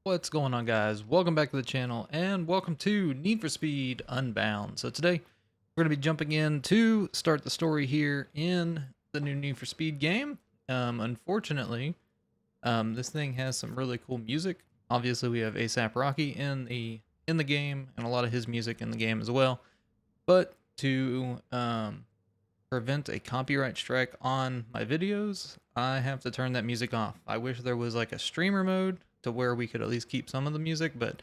What's going on, guys? Welcome back to the channel and welcome to Need for Speed Unbound. So today we're going to be jumping in to start the story here in the new Need for Speed game. Unfortunately, this thing has some really cool music. Obviously we have A$AP Rocky in the game and a lot of his music in the game as well. But to prevent a copyright strike on my videos, I have to turn that music off. I wish there was like a streamer mode to where we could at least keep some of the music, but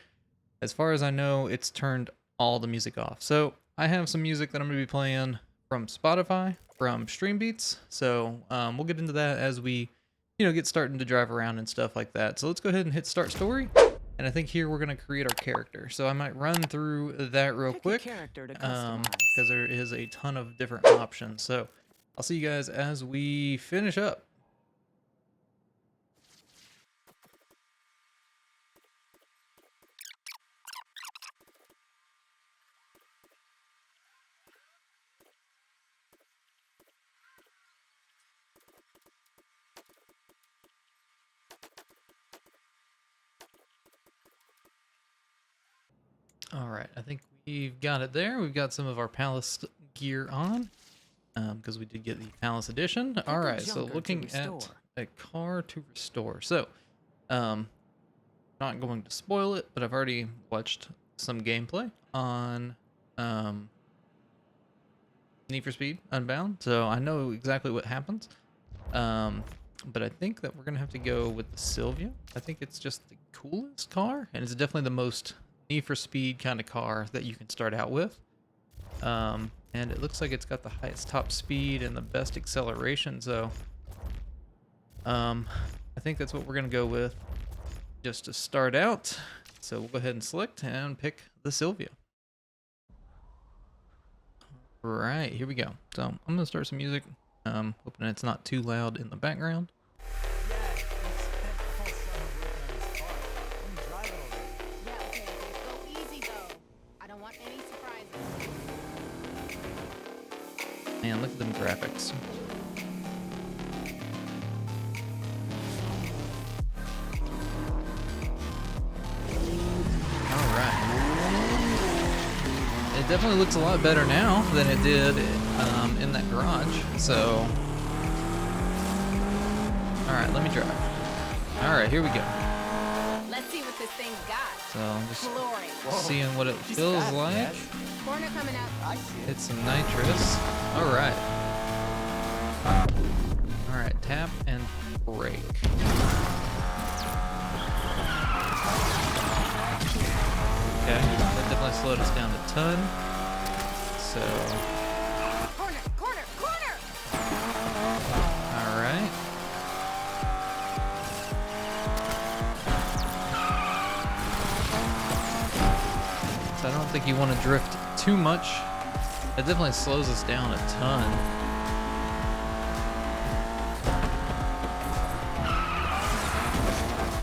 as far as I know, it's turned all the music off. So I have some music that I'm going to be playing from Spotify, from Stream Beats. So we'll get into that as we, get starting to drive around and stuff like that. So let's go ahead and hit start story. And I think here we're going to create our character. So I might run through that real quick because there is a ton of different options. So I'll see you guys as we finish up. All right, I think we've got it there. We've got some of our Palace gear on because we did get the Palace edition. All right, so looking at a car to restore. So, not going to spoil it, but I've already watched some gameplay on Need for Speed Unbound, so I know exactly what happens. But I think that we're going to have to go with the Silvia. I think it's just the coolest car, and it's definitely the most Need for Speed kind of car that you can start out with. And it looks like it's got the highest top speed and the best acceleration, so I think that's what we're going to go with just to start out. So we'll go ahead and select and pick the Silvia. All right, here we go. So I'm going to start some music, hoping it's not too loud in the background. Man, look at them graphics. Alright. It definitely looks a lot better now than it did in that garage, so... Alright, let me drive. Alright, here we go. Let's see what this thing's got. So I'm just seeing what it feels like. Corner coming up. Hit some nitrous. Alright. Alright, tap and brake. Okay, that definitely slowed us down a ton. So. Corner. Alright. So I don't think you want to drift too much. It definitely slows us down a ton.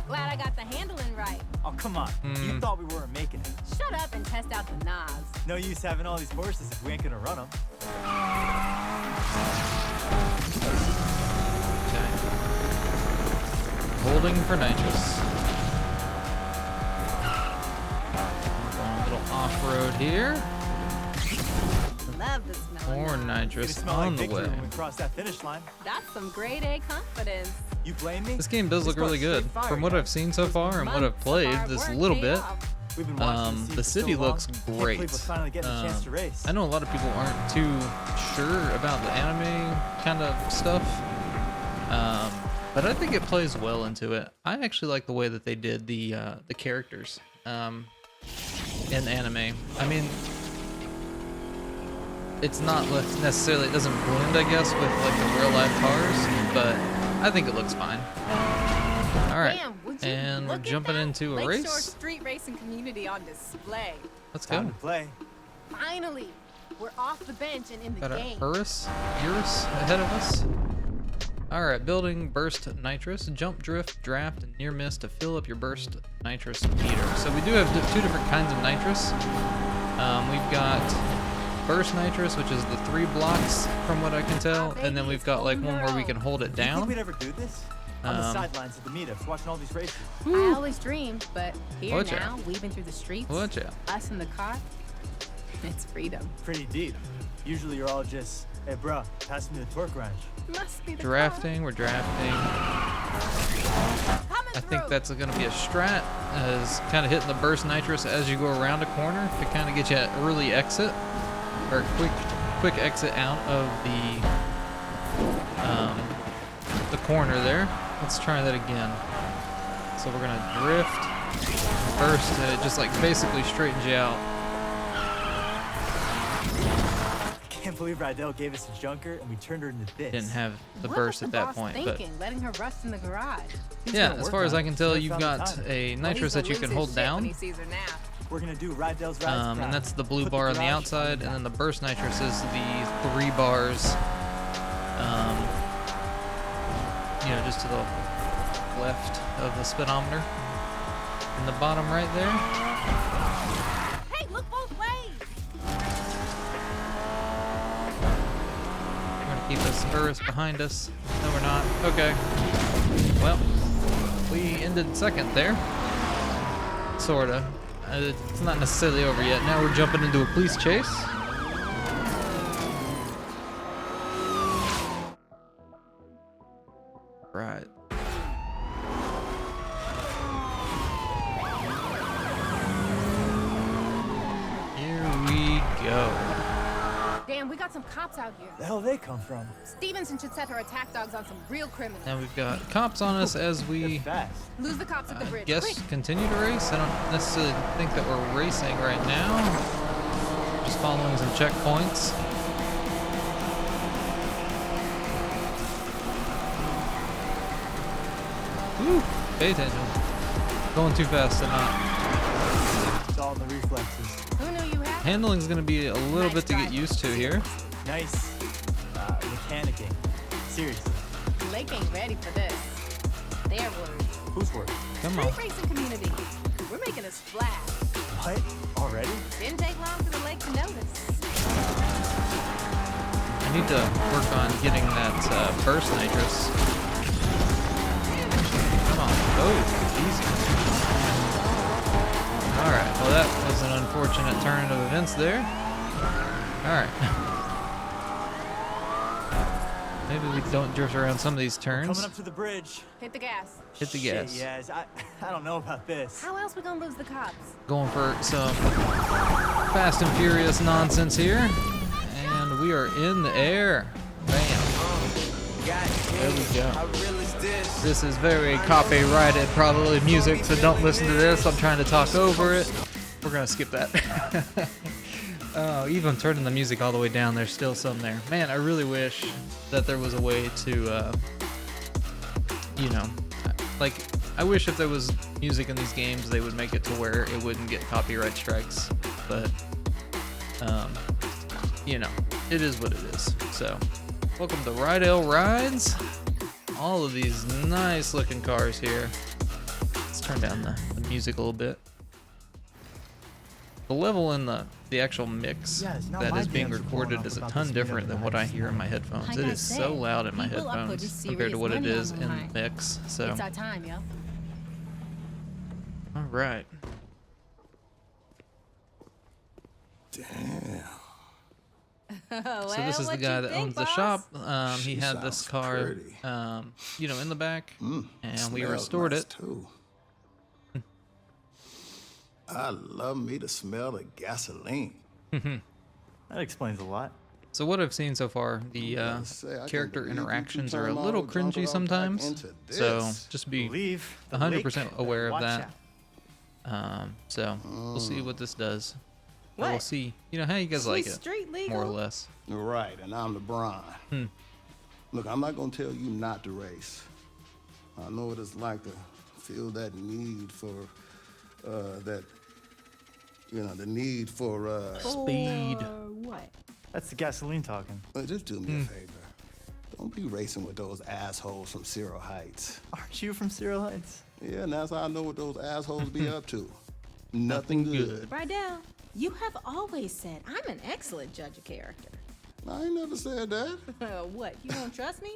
Glad I got the handling right. Oh, come on. You thought we weren't making it. Shut up and test out the knobs. No use having all these horses if we ain't gonna run them. Okay. Holding for nitrous. Going a little off-road here. Love the smell. More of knobs. nitrous It's smell on like the victory way. when we cross that finish line. That's some grade A confidence. You blame me? This game does look really good. From what I've seen so far and what I've played this little bit, We've been watching this the scene city for so long. looks Can't believe great. we're finally getting a chance to race. I know a lot of people aren't too sure about the anime kind of stuff, but I think it plays well into it. I actually like the way that they did the characters in anime. I mean, it's not necessarily, it doesn't blend, I guess, with like the real life cars, but I think it looks fine. All right, and we're jumping into a Lakeshore race. street racing community on display. Let's Time go. to play. Finally, we're off the bench and in the Got our game. Urus ahead of us. All right, building burst nitrous, jump, drift, draft, and near miss to fill up your burst nitrous meter. So we do have two different kinds of nitrous. We've got burst nitrous, which is the 3 blocks from what I can tell, and then we've got like one where we can hold it Do you think down. we'd ever do this? On the sidelines at the meetups, watching all these races. I always dreamed, but here Watch now, out. weaving through the streets, Watch out. us in the car, it's freedom. Pretty deep. Usually you're all just, hey bro, pass me the torque wrench. Must be the Drafting, we're drafting. I think that's going to be a strat, is kind of hitting the burst nitrous as you go around a corner to kind of get you an early exit, or quick exit out of the corner there. Let's try that again. So we're going to drift, burst, and it just like basically straightens you out. I can't believe Rydell gave us a junker and we turned her into this. Didn't have the What burst was at the that boss point, thinking, letting her rust in the garage? He's yeah, gonna as work far as on I it. can tell, Never you've found the got time. a Well, nitrous he's that gonna you lose can his hold shit down. when he sees her now. We're gonna do Rydell's rides And proud. that's the blue Put bar on the garage outside, and on then the burst nitrous is the 3 bars, you know, just to the left of the speedometer. In the bottom right there. Hey, look both ways! We're gonna keep this Urus behind us. No, we're not. Okay. Well, we ended second there. Sorta. It's not necessarily over yet. Now we're jumping into a police chase. Right. Here we go. Damn, we got some cops out here. The hell they come from? Stevenson should set her attack dogs on some real criminals. Now we've got cops on us as we They're fast. Lose the cops at the bridge. guess Quick. continue to race. I don't necessarily think that we're racing right now. Just following some checkpoints. Woo! Pay attention. Going too fast to not. It's all in the reflexes. Who knew you had? Handling's gonna be a little Nice bit to get driving. used to here. Nice mechanicking. Seriously. Lake ain't ready for this. Their words. Whose work? Come on. Street racing community. We're making a splash. What? Already? Didn't take long for the lake to notice. I need to work on getting that burst nitrous. Come on. Oh, easy. Alright, well that was an unfortunate turn of events there. Alright. Maybe we don't drift around some of these turns. Coming up to the bridge. Hit the gas. Hit the Shit, gas. yes. I don't know about this. How else we gonna lose the cops? Going for some fast and furious nonsense here. And we are in the air. Bam. There we go. This is very copyrighted, probably music, so don't listen to this. I'm trying to talk over it. We're gonna skip that. Even turning the music all the way down, there's still some there. Man, I really wish that there was a way to, you know, like, I wish if there was music in these games, they would make it to where it wouldn't get copyright strikes. But, you know, it is what it is. So, welcome to Rydell Rides. All of these nice looking cars here. Let's turn down the music a little bit. The level in the actual mix Yeah, it's not that my is being DMs are recorded blowing is a up about ton this different meetup than in what I Heights. hear in my headphones. Like It I is so said, loud in my people are putting headphones compared to serious what it money is on in the line. the mix. So, It's our time, yo. all right. Well, So this is the what guy you that think, owns the boss? shop. He She had this sounds car, pretty. you know, in the back, and we Smells restored nice, it. too. I love me to smell the gasoline. That explains a lot. So what I've seen so far, the gotta say, I can't character believe you interactions turned are a my little old jungle cringy back sometimes. into So this. just be Believe the 100% lake, aware of watch that. out. So we'll see what this does. Or What? we'll see, you know, how you guys like She's it, street legal. more or less. Right, and I'm LeBron. Look, I'm not gonna tell you not to race. I know what it's like to feel that need for that, you know, the need for. Speed. Or what? That's the gasoline talking. Just do me a favor. Don't be racing with those assholes from Cyril Heights. Aren't you from Cyril Heights? Yeah, and that's how I know what those assholes be up to. Nothing good. Rydell, you have always said I'm an excellent judge of character. I ain't never said that. What, you don't trust me?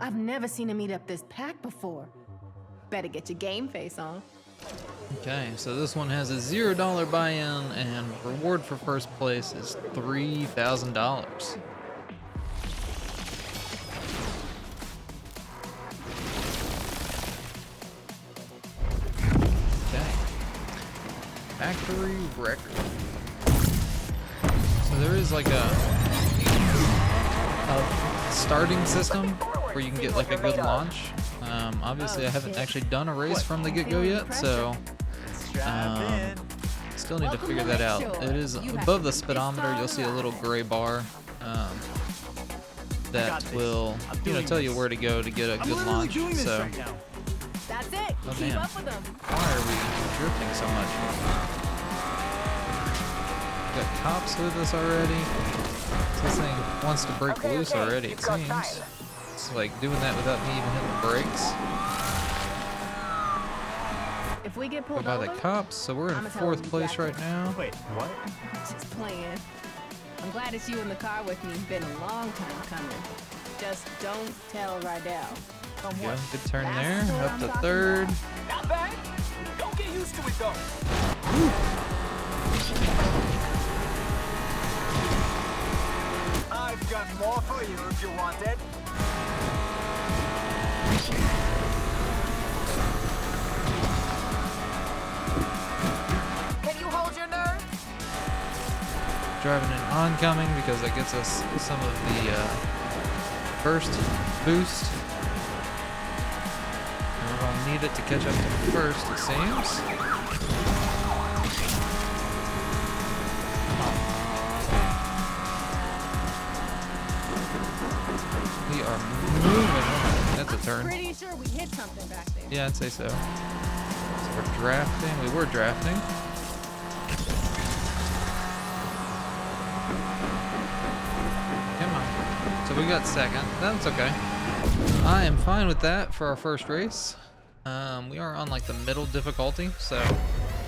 I've never seen a meetup this packed before. Better get your game face on. Okay, so this one has a $0 buy-in, and reward for first place is $3,000. Okay. Factory record. So there is like a starting system where you can get like a good launch. Obviously, I haven't actually done a race from the get-go yet, so still need to figure that out. It is above the speedometer. You'll see a little gray bar that will, tell you where to go to get a good launch. So, That's it. oh Keep man, up with them. why are we drifting so much? Got cops with us already. This thing wants to break loose already, it seems. It's like doing that without me even hitting the brakes. If we get Go pulled by over, the cops, so we're in I'ma tell 4th them place exactly. right now. Wait, what? just playing. I'm glad it's you in the car with me. It's been a long time coming. Just don't tell Rydell. There you go. Good turn That's there, what up I'm to talking 3rd. Not bad. Don't get used to it though. I've got more for you if you want it. Can you hold your nerve? Driving an oncoming because that gets us some of the first boost. And we're gonna need it to catch up to first, it seems. We are moving. That's a turn. Pretty sure we hit something back there. Yeah, I'd say so. So we're drafting. We were drafting. Come on. So we got 2nd. That's okay. I am fine with that for our first race. We are on like the middle difficulty, so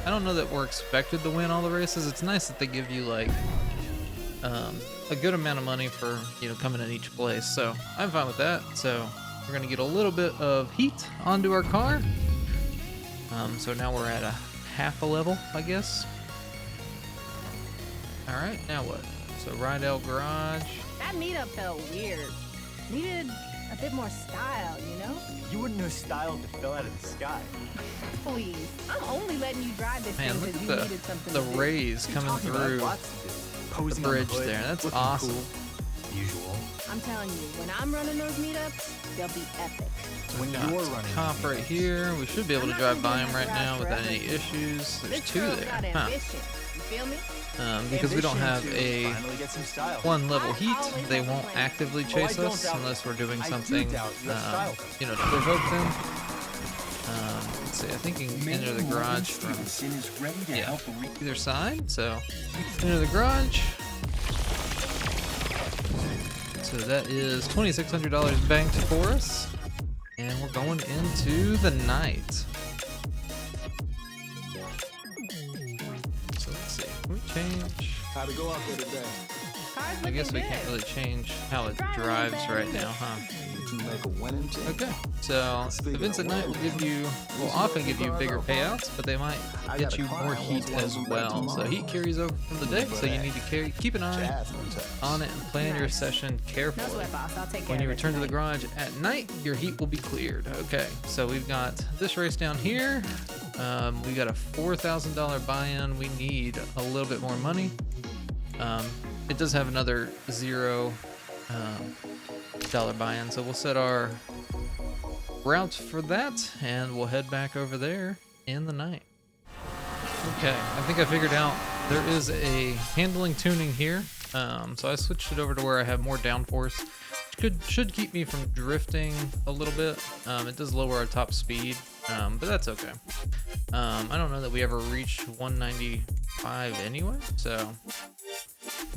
I don't know that we're expected to win all the races. It's nice that they give you like a good amount of money for coming in each place, so I'm fine with that. So we're gonna get a little bit of heat onto our car. So now we're at a half a level, I guess. All right, now what? So Rydell Garage. That meetup felt weird. Needed a bit more style, you know? You wouldn't know style if it fell out of the sky. Please. I'm only letting you drive this Man, thing look because at you needed something the to do. rays coming Talking about through lots to do. the Posing on bridge hood, there. That's looking awesome. cool. Usual. I'm telling you, when I'm running those meetups, they'll be epic. When Got you're some running cop these right meetups. here. We should be able to drive by him right now without Forever. any issues. There's This 2 girl's there, got huh? ambition. You feel me? Because we don't have Ambition a to finally get some style. 1 level I heat, always they have a won't plan. actively Oh, I chase don't us doubt unless we're doing I do something, doubt you have style. to provoke them. Let's see, I think you can enter the garage from either side. So enter the garage. So that is $2,600 banked for us, and we're going into the night. So let's see, can we change? How'd it go out there today? Car's I guess we looking can't good. really change how it drives right now, huh? Did you make a winning team? Okay, so events at night will often give you bigger payouts, but they might get you more heat as well. So heat carries over from the day, so you need to keep an eye on it and plan your session No carefully. sweat, boss. I'll take care When you of it return to the tonight. garage at night, your heat will be cleared. Okay, so we've got this race down here. We got a $4,000 buy-in. We need a little bit more money. It does have another $0 buy-in, so we'll set our route for that, and we'll head back over there in the night. Okay, I think I figured out there is a handling tuning here. So I switched it over to where I have more downforce. Should keep me from drifting a little bit. It does lower our top speed, but that's okay. I don't know that we ever reached 195 anyway, so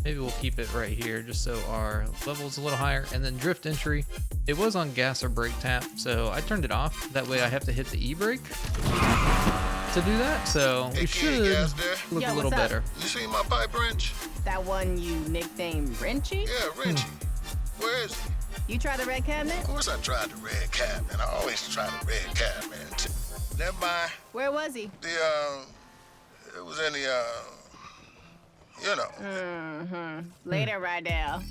maybe we'll keep it right here just so our level is a little higher. And then drift entry, it was on gas or brake tap, so I turned it off. That way I have to hit the e-brake to do that, so we should look Yo, a little what's up? better. You seen my pipe wrench? That one you nicknamed Wrenchy? Yeah, Richie. Where is he? You try the red cabinet? Of course I tried the red cabinet. I always try the red cabinet. Never mind. Where was he? It was in the, you know. Later, Rydell.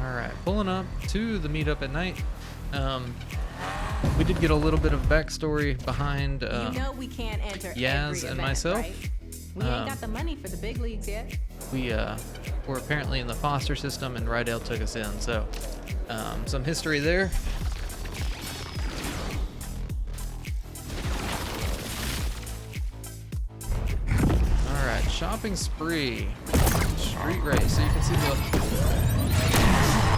All right, pulling up to the meetup at night. We did get a little bit of backstory behind You know we can't enter Yaz every and event, myself. right? We ain't got the money for the big leagues yet. We were apparently in the foster system, and Rydell took us in. So some history there. All right, shopping spree, street race. So you can see the.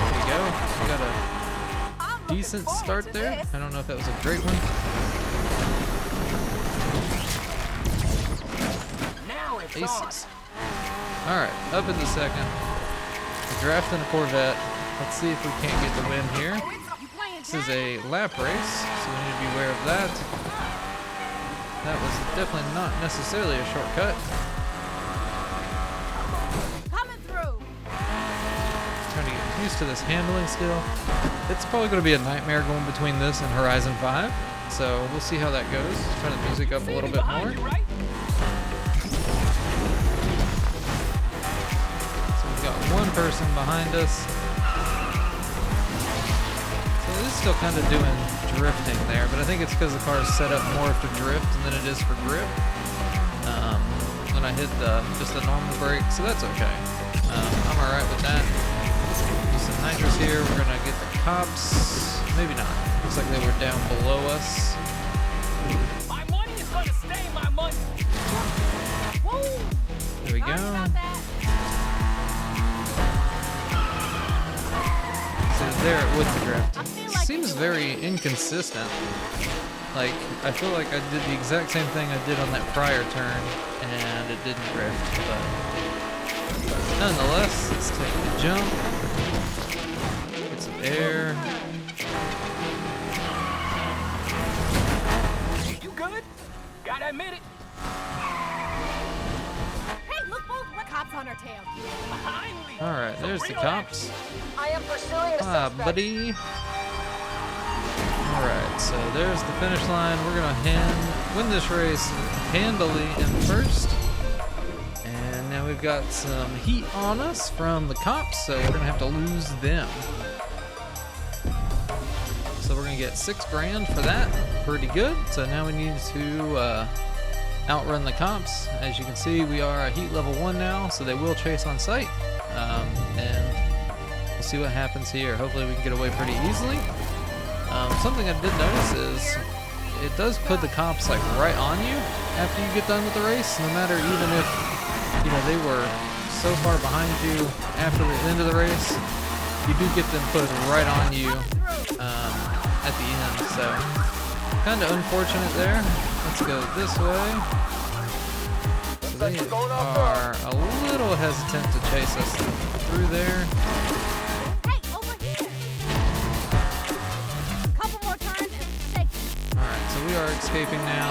There you go. We got a decent start there. I don't know if that was a great one. Now it's on. Aces. All right, up in the second. We're drafting a Corvette. Let's see if we can't get the win here. This is a lap race, so we need to be aware of that. That was definitely not necessarily a shortcut. Coming through. Trying to get used to this handling still. It's probably going to be a nightmare going between this and Horizon 5, so we'll see how that goes. Turn the music up a little bit more. Behind you, right? Got one person behind us. So it is still kind of doing drifting there, but I think it's because the car is set up more for drift than it is for grip. When I hit just a normal brake, so that's okay. I'm all right with that. Use some nitrous here. We're gonna get the cops. Maybe not. Looks like they were down below us. My money is gonna stay my money. Woo! There we Sorry go. about that. So there it wouldn't drift. I feel like Seems very inconsistent. Like, I feel like I did the exact same thing I did on that prior turn, and it didn't drift, but nonetheless, let's take the jump, get some air. You good? Gotta admit it. Hey, look, folks, what cops on our tail? Finally. Alright, there's the cops. I am pursuing a Ah, suspect. buddy. Alright, so there's the finish line. We're gonna win this race handily in first. And now we've got some heat on us from the cops, so we're gonna have to lose them. So we're gonna get $6 grand for that. Pretty good. So now we need to outrun the cops. As you can see, we are a heat level 1 now, so they will chase on sight. And we'll see what happens here. Hopefully we can get away pretty easily. Something I did notice is it does put the cops like right on you after you get done with the race, no matter even if they were so far behind you after the end of the race, you do get them put right on you at the end. So kind of unfortunate there. Let's go this way. So they are a little hesitant to chase us through there. Hey, over here. Couple more turns and shake. Alright, so we are escaping now.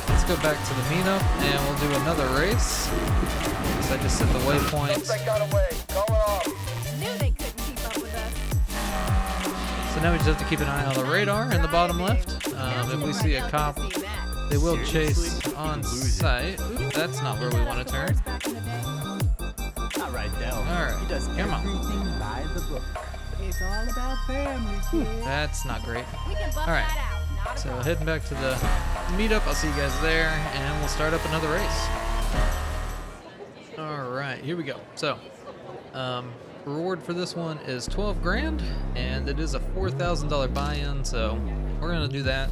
Let's go back to the meetup and we'll do another race. So I just set the waypoints. Suspect got away. Call it off. Knew they couldn't keep up with us. So now we just have to keep an eye on the radar in the bottom left. If we see a cop, they will chase on sight. Oops, that's not where we want to turn. Not Rydell. Alright, He does come on. everything by the book. It's all about family, kid. That's not great. We can buff Alright, that out. Not a so problem. heading back to the meetup. I'll see you guys there and we'll start up another race. Alright, here we go. So, reward for this one is 12 grand, and it is a $4,000 buy-in, so we're gonna do that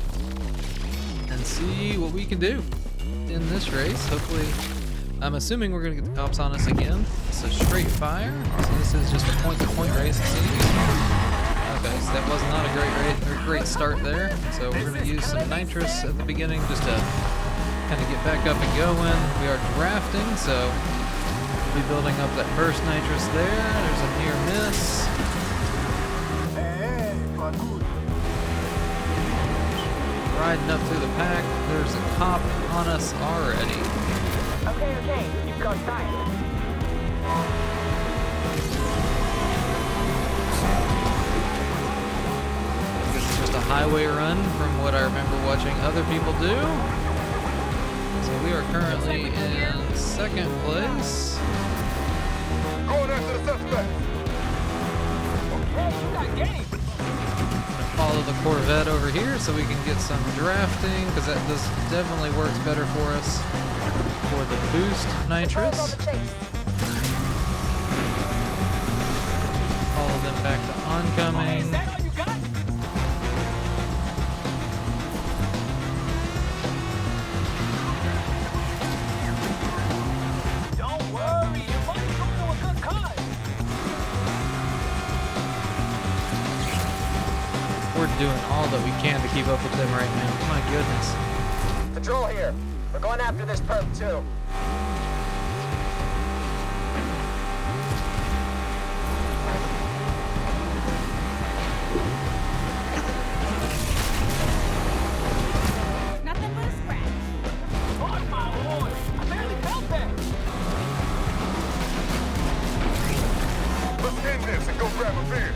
and see what we can do in this race. Hopefully, I'm assuming we're gonna get the cops on us again. It's a straight fire, so this is just a point-to-point race, it seems. Okay, so that was not a great start there. So we're gonna use some nitrous at the beginning just to kind of get back up and going. We are drafting, so be building up that first nitrous there. There's a near miss. Hey, but good. Riding up through the pack. There's a cop on us already. Okay, you've got time. a highway run from what I remember watching other people do. So we are currently in second place. Going after the suspect. Okay, you got game. Follow the Corvette over here so we can get some drafting, because this definitely works better for us for the boost nitrous. Follow them back to oncoming. Is that all you got? Don't worry, your money's going to a good cause. We're doing all that we can to keep up with them right now. My goodness. Patrol here. We're going after this perp too. Nothing but a scratch. On my lord, I barely felt that. Let's end this and go grab a beer.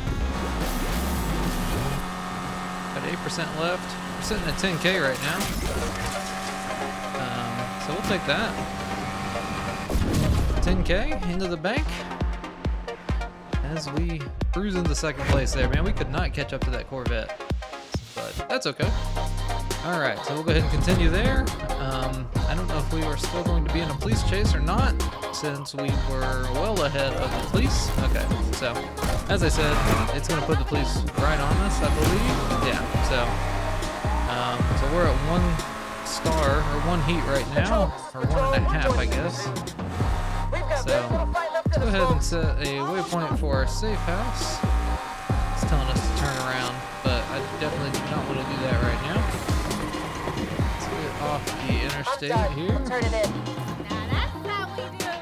Got 8% left. We're sitting at 10K right now. So we'll take that. 10K into the bank. As we cruise into second place there, man. We could not catch up to that Corvette, but that's okay. All right, so we'll go ahead and continue there. I don't know if we were still going to be in a police chase or not, since we were well ahead of the police. Okay, so as I said, it's going to put the police right on us, I believe. Yeah, so we're at 1 star, or 1 heat right now, or 1.5, I guess. So let's go ahead and set a waypoint for our safe house. It's telling us to turn around, but I definitely do not want to do that right now. Let's get off the interstate here. Turn it in. Now that's how we do.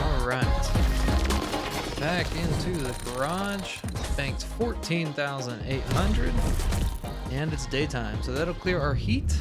All right. Back into the garage. Banked 14,800. And it's daytime, so that'll clear our heat.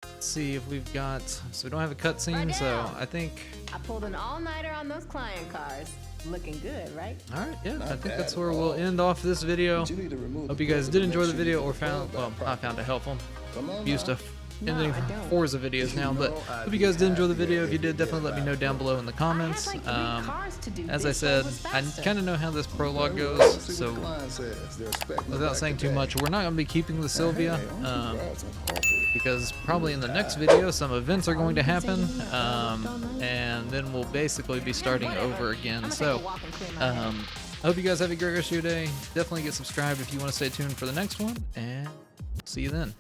Let's see if we've got, so we don't have a cutscene, so I think, I pulled an all-nighter on those client cars. Looking good, right? all right, yeah, I think bad that's at where all. we'll end off this video. You need to remove Hope the you guys cover did to enjoy make the sure video you or control found, that well, I property. found it helpful. Come on Used now. to No, ending I don't. Forza videos now, but hope you guys did enjoy the video. If you did, definitely let me know down below in the comments. I had like 3 cars to do. As I This said, one was I faster. kind of know how this prologue Well, goes, let's see so what the client says. They're expecting without back saying too today. much, we're not going to be keeping the Sylvia, Hey, I'm surprised. I'm awful. because probably in the next video some events are going to happen, and then we'll basically be starting over again. I'ma So take a walk and clear my head. I hope you guys have a great rest of your day. Definitely get subscribed if you want to stay tuned for the next one, and see you then.